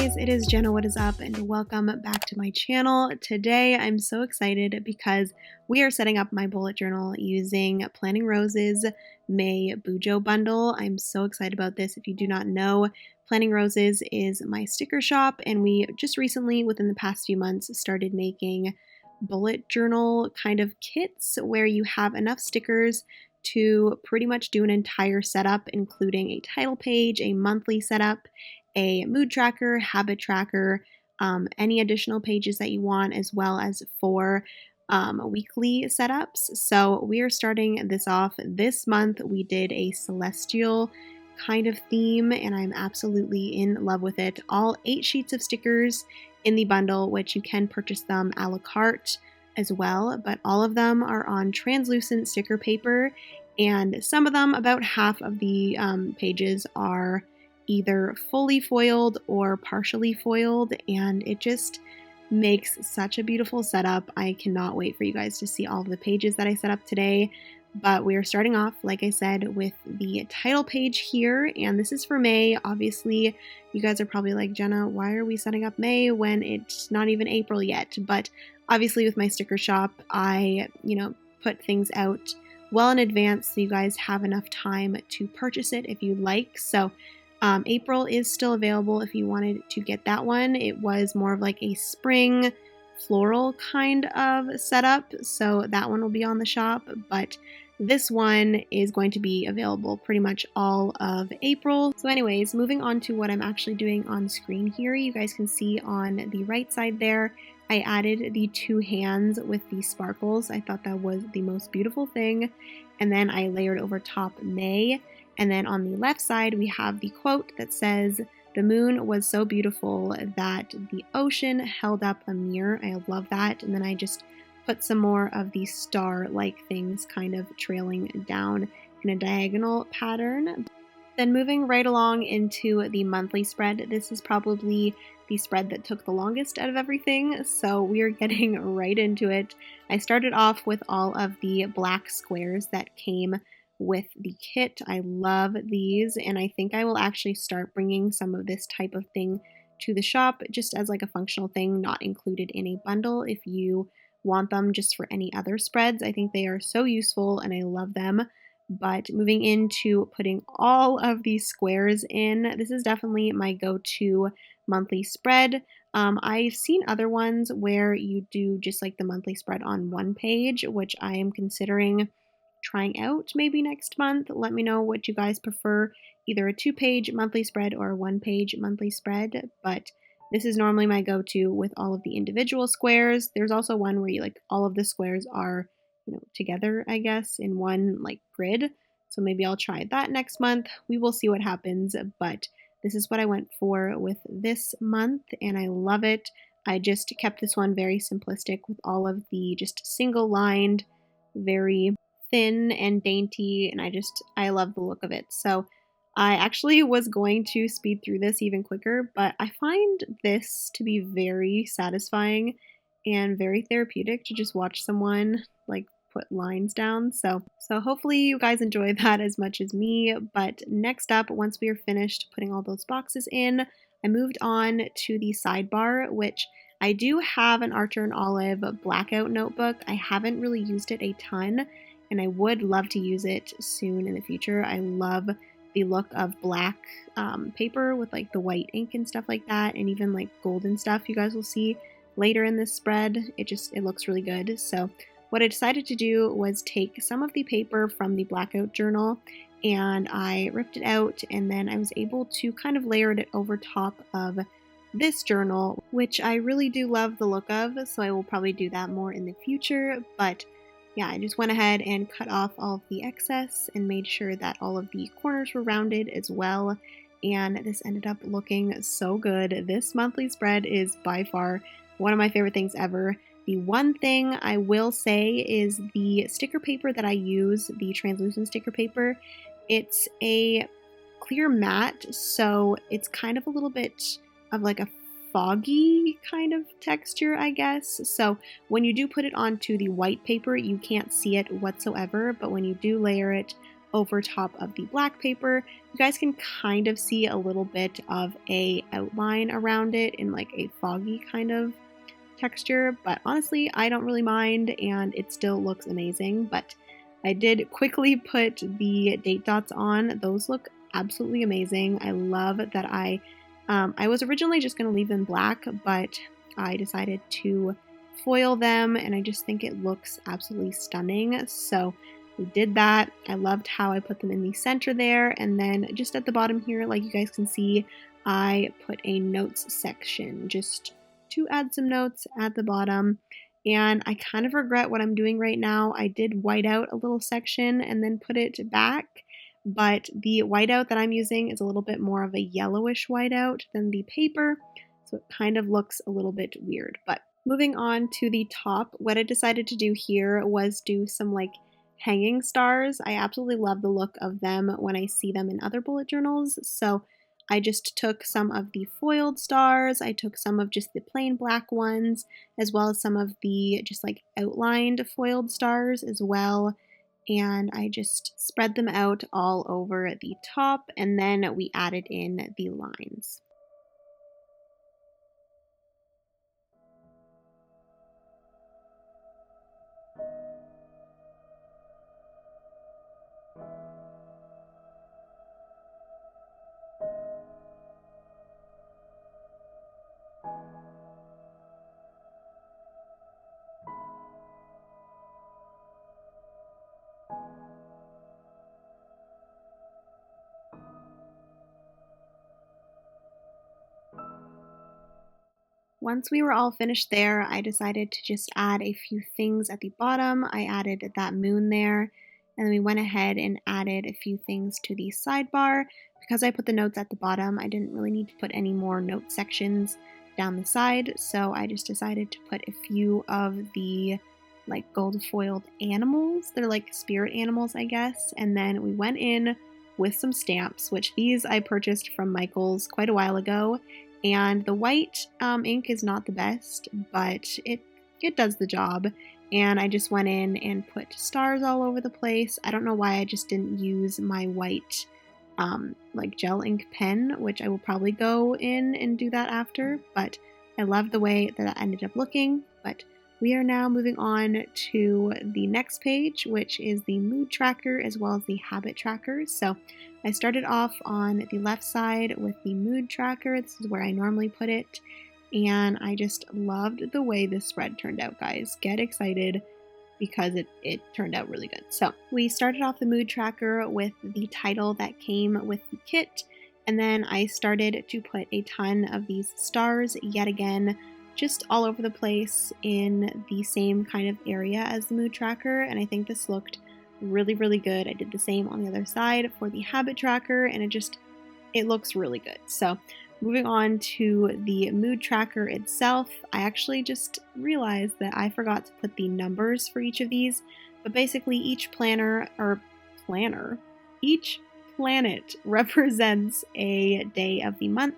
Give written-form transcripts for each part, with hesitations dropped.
guys, it is Jenna, what is up, and welcome back to my channel. Today I'm so excited because we are setting up my bullet journal using Planning Rose's May Bujo bundle. I'm so excited about this. If you do not know, Planning Roses is my sticker shop, and we just recently, within the past few months, started making bullet journal kind of kits where you have enough stickers to pretty much do an entire setup, including a title page, a monthly setup, a mood tracker, habit tracker, any additional pages that you want, as well as 4 weekly setups. So we are starting this off this month. We did a celestial kind of theme, and I'm absolutely in love with it. All 8 sheets of stickers in the bundle, which you can purchase them a la carte as well, but all of them are on translucent sticker paper, and some of them, about half of the pages, are either fully foiled or partially foiled, and it just makes such a beautiful setup. I cannot wait for you guys to see all of the pages that I set up today. But we are starting off, like I said, with the title page here, and this is for May. Obviously, you guys are probably like, Jenna, why are we setting up May when it's not even April yet? But obviously with my sticker shop, I, put things out well in advance so you guys have enough time to purchase it if you like. So April is still available if you wanted to get that one. It was more of like a spring floral kind of setup, so that one will be on the shop, but this one is going to be available pretty much all of April. So anyways, moving on to what I'm actually doing on screen here, you guys can see on the right side there, I added the 2 hands with the sparkles. I thought that was the most beautiful thing, and then I layered over top May. And then on the left side, we have the quote that says, "The moon was so beautiful that the ocean held up a mirror." I love that. And then I just put some more of the star-like things kind of trailing down in a diagonal pattern. Then moving right along into the monthly spread, this is probably the spread that took the longest out of everything, so we are getting right into it. I started off with all of the black squares that came with the kit. I love these, and I think I will actually start bringing some of this type of thing to the shop just as like a functional thing, not included in a bundle. If you want them just for any other spreads, I think they are so useful and I love them. But moving into putting all of these squares in, this is definitely my go-to monthly spread. I've seen other ones where you do just like the monthly spread on one page, which I am considering trying out maybe next month. Let me know what you guys prefer, either a 2-page monthly spread or a 1-page monthly spread, but this is normally my go-to with all of the individual squares. There's also one where you like all of the squares are, together, I guess, in one like grid. So maybe I'll try that next month. We will see what happens, but this is what I went for with this month, and I love it. I just kept this one very simplistic with all of the just single lined, very thin and dainty, and I love the look of it. So I actually was going to speed through this even quicker, but I find this to be very satisfying and very therapeutic to just watch someone like put lines down. So hopefully you guys enjoy that as much as me. But next up, once we are finished putting all those boxes in, I moved on to the sidebar, which I do have an Archer and Olive blackout notebook. I haven't really used it a ton, and I would love to use it soon in the future. I love the look of black paper with like the white ink and stuff like that, and even like golden stuff you guys will see later in this spread. It looks really good. So what I decided to do was take some of the paper from the blackout journal, and I ripped it out, and then I was able to kind of layer it over top of this journal, which I really do love the look of, so I will probably do that more in the future. But yeah, I just went ahead and cut off all of the excess and made sure that all of the corners were rounded as well, and this ended up looking so good. This monthly spread is by far one of my favorite things ever. The one thing I will say is the sticker paper that I use, the translucent sticker paper, it's a clear matte, so it's kind of a little bit of like a foggy kind of texture, I guess. So when you do put it onto the white paper, you can't see it whatsoever, but when you do layer it over top of the black paper. You guys can kind of see a little bit of a outline around it in like a foggy kind of texture, but honestly, I don't really mind and it still looks amazing. But I did quickly put the date dots on. Those look absolutely amazing. I love that I was originally just going to leave them black, but I decided to foil them and I just think it looks absolutely stunning. So we did that. I loved how I put them in the center there, and then just at the bottom here, like you guys can see, I put a notes section just to add some notes at the bottom. And I kind of regret what I'm doing right now. I did white out a little section and then put it back, but the whiteout that I'm using is a little bit more of a yellowish whiteout than the paper, so it kind of looks a little bit weird. But moving on to the top, what I decided to do here was do some like hanging stars. I absolutely love the look of them when I see them in other bullet journals, so I just took some of the foiled stars, I took some of just the plain black ones, as well as some of the just like outlined foiled stars as well, and I just spread them out all over the top, and then we added in the lines. Once we were all finished there, I decided to just add a few things at the bottom. I added that moon there, and then we went ahead and added a few things to the sidebar. Because I put the notes at the bottom, I didn't really need to put any more note sections down the side, so I just decided to put a few of the like gold foiled animals. They're like spirit animals, I guess, and then we went in with some stamps, which these I purchased from Michael's quite a while ago. And the white ink is not the best, but it does the job. And I just went in and put stars all over the place. I don't know why I just didn't use my white like gel ink pen, which I will probably go in and do that after. But I love the way that ended up looking. But we are now moving on to the next page, which is the mood tracker as well as the habit tracker. So I started off on the left side with the mood tracker. This is where I normally put it. And I just loved the way this spread turned out, guys. Get excited because it turned out really good. So we started off the mood tracker with the title that came with the kit. And then I started to put a ton of these stars yet again, just all over the place in the same kind of area as the mood tracker. And I think this looked really, really good. I did the same on the other side for the habit tracker, and it looks really good. So moving on to the mood tracker itself, I actually just realized that I forgot to put the numbers for each of these, but basically each each planet represents a day of the month,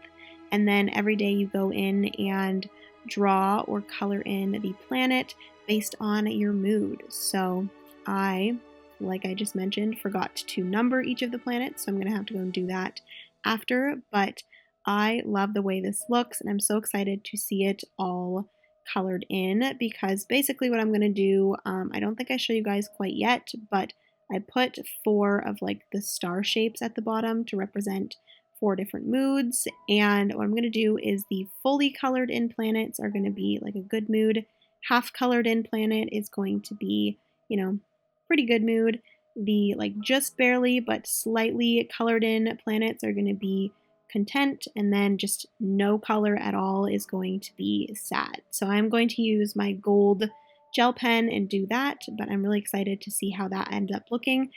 and then every day you go in and draw or color in the planet based on your mood. So I, like I just mentioned, forgot to number each of the planets, so I'm going to have to go and do that after, but I love the way this looks, and I'm so excited to see it all colored in, because basically what I'm going to do, I don't think I show you guys quite yet, but I put 4 of like the star shapes at the bottom to represent 4 different moods, and what I'm going to do is the fully colored in planets are going to be like a good mood, half colored in planet is going to be, pretty good mood, the like just barely but slightly colored in planets are going to be content, and then just no color at all is going to be sad. So I'm going to use my gold gel pen and do that, but I'm really excited to see how that ends up looking.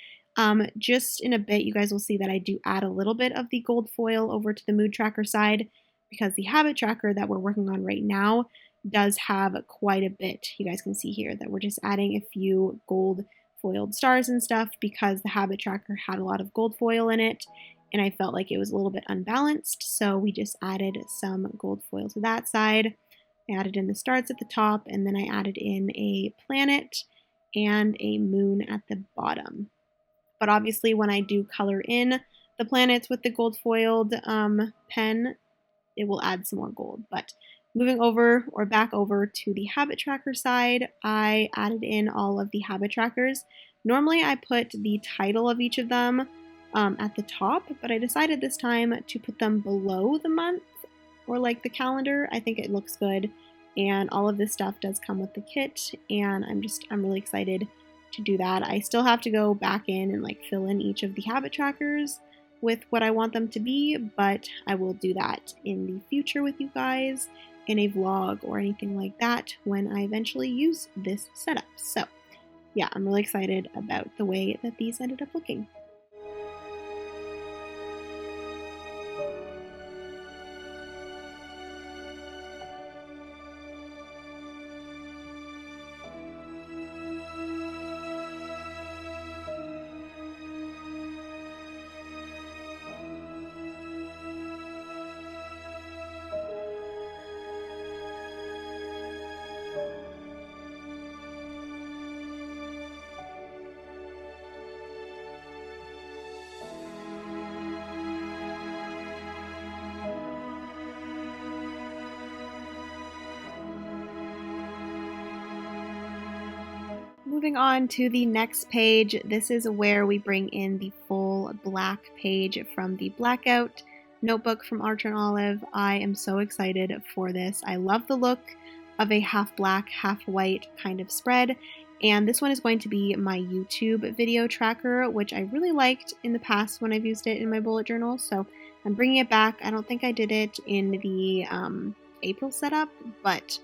Just in a bit, you guys will see that I do add a little bit of the gold foil over to the mood tracker side, because the habit tracker that we're working on right now does have quite a bit. You guys can see here that we're just adding a few gold foiled stars and stuff, because the habit tracker had a lot of gold foil in it, and I felt like it was a little bit unbalanced, so we just added some gold foil to that side. I added in the stars at the top, and then I added in a planet and a moon at the bottom. but obviously when I do color in the planets with the gold foiled pen, it will add some more gold. But moving over or back over to the habit tracker side, I added in all of the habit trackers. Normally I put the title of each of them at the top, but I decided this time to put them below the month or like the calendar. I think it looks good, and all of this stuff does come with the kit, and I'm really excited to do that. I still have to go back in and like fill in each of the habit trackers with what I want them to be, but I will do that in the future with you guys in a vlog or anything like that when I eventually use this setup. So yeah, I'm really excited about the way that these ended up looking. Moving on to the next page, this is where we bring in the full black page from the Blackout notebook from Archer and Olive. I am so excited for this. I love the look of a half black, half white kind of spread. And this one is going to be my YouTube video tracker, which I really liked in the past when I've used it in my bullet journal. So I'm bringing it back. I don't think I did it in the April setup, but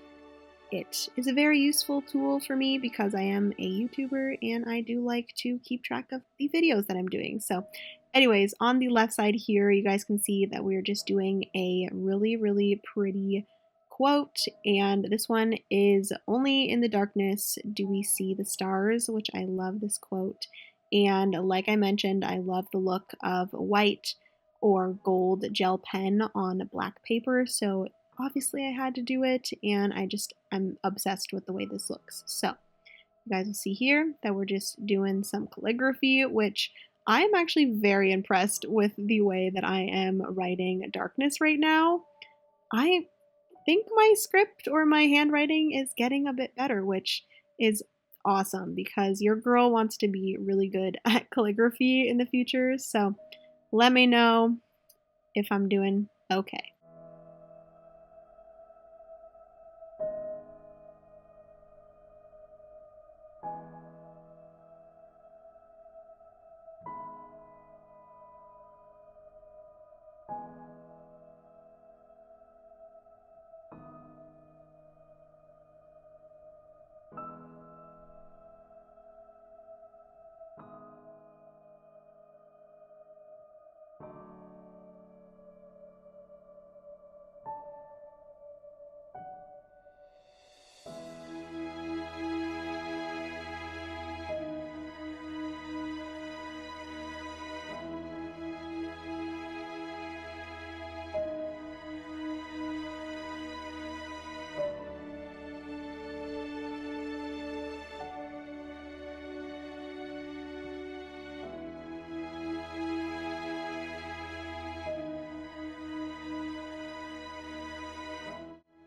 it is a very useful tool for me because I am a YouTuber and I do like to keep track of the videos that I'm doing. So anyways, on the left side here, you guys can see that we're just doing a really, really pretty quote. And this one is "Only in the darkness do we see the stars," which I love this quote. And like I mentioned, I love the look of white or gold gel pen on black paper. So obviously I had to do it, and I'm obsessed with the way this looks. So you guys will see here that we're just doing some calligraphy, which I am actually very impressed with the way that I am writing darkness right now. I think my script or my handwriting is getting a bit better, which is awesome because your girl wants to be really good at calligraphy in the future. So let me know if I'm doing okay.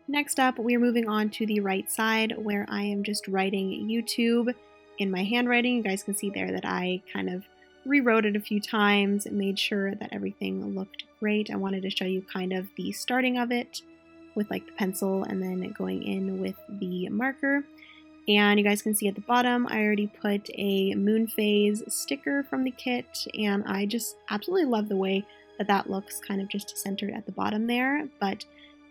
Next up, we are moving on to the right side where I am just writing YouTube in my handwriting. You guys can see there that I kind of rewrote it a few times and made sure that everything looked great. I wanted to show you kind of the starting of it with like the pencil and then going in with the marker. And you guys can see at the bottom, I already put a moon phase sticker from the kit, and I just absolutely love the way that that looks kind of just centered at the bottom there. But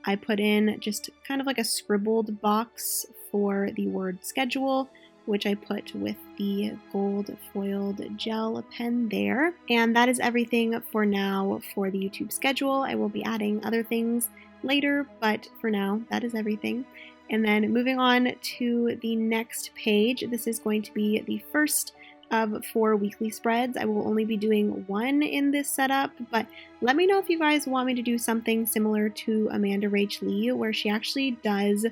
I put in just kind of like a scribbled box for the word schedule, which I put with the gold foiled gel pen there. And that is everything for now for the YouTube schedule. I will be adding other things later, but for now, that is everything. And then moving on to the next page, this is going to be the first of 4 weekly spreads. I will only be doing one in this setup, but let me know if you guys want me to do something similar to Amanda Rach Lee, where she actually does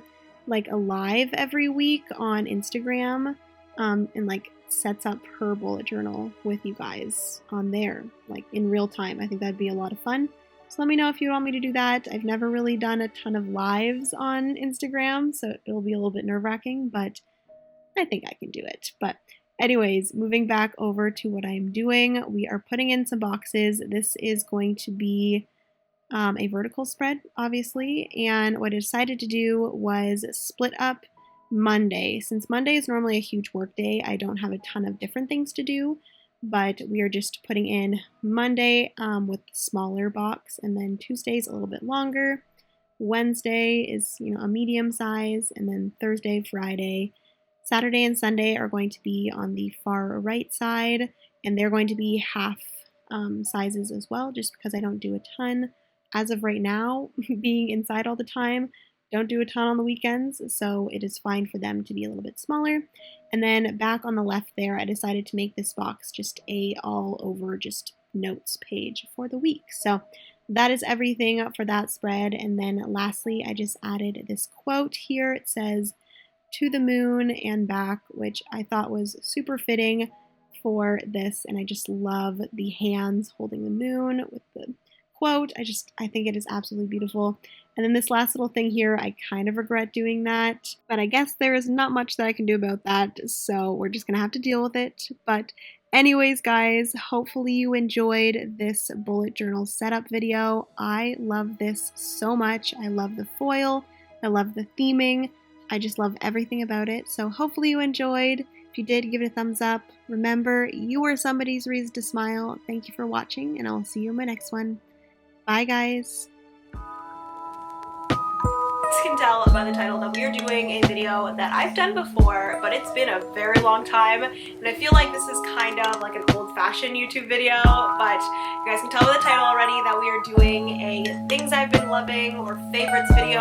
like a live every week on Instagram, and like sets up her bullet journal with you guys on there, like in real time. I think that'd be a lot of fun. So let me know if you want me to do that. I've never really done a ton of lives on Instagram, so it'll be a little bit nerve-wracking, but I think I can do it. But anyways, moving back over to what I'm doing, we are putting in some boxes. This is going to be a vertical spread, obviously, and what I decided to do was split up Monday. Since Monday is normally a huge work day, I don't have a ton of different things to do, but we are just putting in Monday with the smaller box, and then Tuesday's a little bit longer. Wednesday is, a medium size, and then Thursday, Friday, Saturday, and Sunday are going to be on the far right side, and they're going to be half sizes as well, just because I don't do a ton as of right now, being inside all the time. Don't do a ton on the weekends, so it is fine for them to be a little bit smaller. And then back on the left there, I decided to make this box just a all over just notes page for the week. So that is everything for that spread. And then lastly, I just added this quote here. It says, "To the moon and back," which I thought was super fitting for this. And I just love the hands holding the moon with the quote. I think it is absolutely beautiful. And then this last little thing here, I kind of regret doing that, but I guess there is not much that I can do about that, so we're just gonna have to deal with it. But anyways, guys, hopefully you enjoyed this bullet journal setup video. I love this so much. I love the foil, I love the theming, I just love everything about it. So hopefully you enjoyed. If you did, give it a thumbs up. Remember, you are somebody's reason to smile. Thank you for watching, and I'll see you in my next one. Bye, guys. You can tell by the title that we are doing a video that I've done before, but it's been a very long time, and I feel like this is kind of like an old-fashioned YouTube video, but you guys can tell by the title already that we are doing a things I've been loving or favorites video.